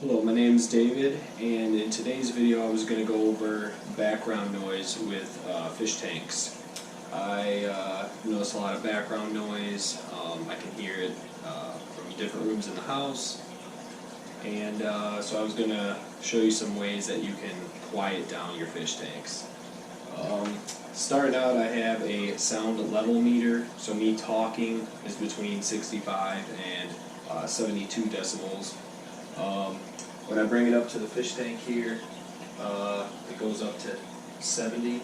Hello, my name is David, and in today's video I was going to go over background noise with fish tanks. I notice a lot of background noise. I can hear it from different rooms in the house, and so I was going to show you some ways that you can quiet down your fish tanks. Starting out, I have a sound level meter, so me talking is between 65 and 72 decibels. When I bring it up to the fish tank here, it goes up to 70.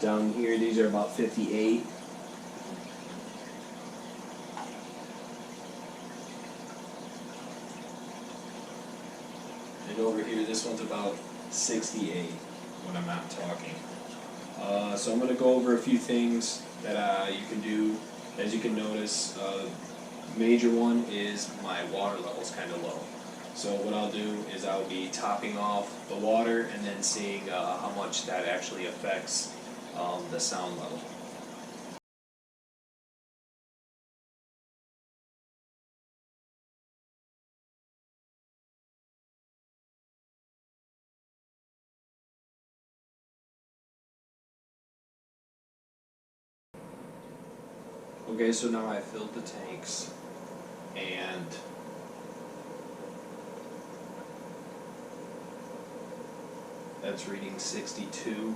Down here, these are about 58. And over here, this one's about 68 when I'm not talking. So I'm going to go over a few things that you can do. As you can notice, major one is my water level's kind of low. So what I'll do is I'll be topping off the water and then seeing how much that actually affects the sound level. Okay, so now I filled the tanks, and that's reading 62.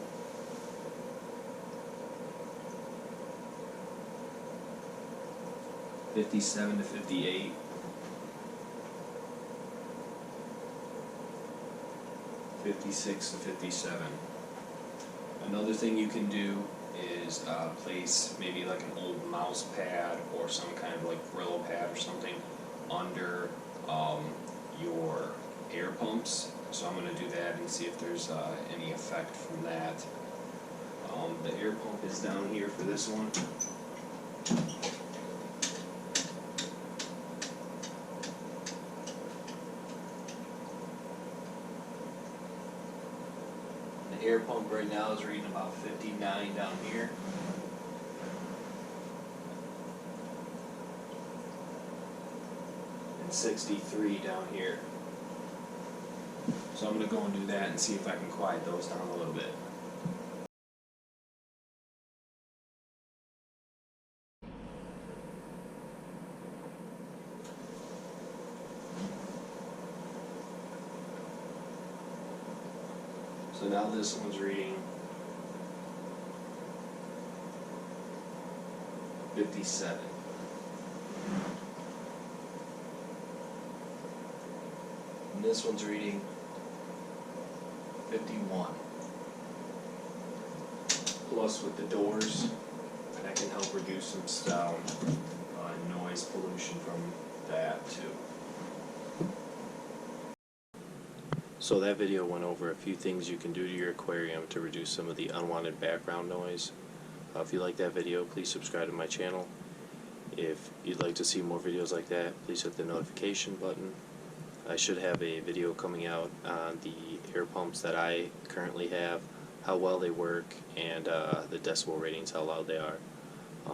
(57 to 58). (56 to 57). Another thing you can do is place maybe like an old mouse pad or some kind of like Brillo pad or something under your air pumps. So I'm going to do that and see if there's any effect from that. The air pump is down here for this one. The air pump right now is reading about 59 down here. And 63 down here. So I'm going to go and do that and see if I can quiet those down a little bit. So now this one's reading 57. And this one's reading 51. Plus with the doors, that can help reduce some sound and noise pollution from that too. So that video went over a few things you can do to your aquarium to reduce some of the unwanted background noise. If you like that video, please subscribe to my channel. If you'd like to see more videos like that, please hit the notification button. I should have a video coming out on the air pumps that I currently have, how well they work, and the decibel ratings, how loud they are.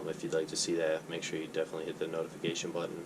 If you'd like to see that, make sure you definitely hit the notification button.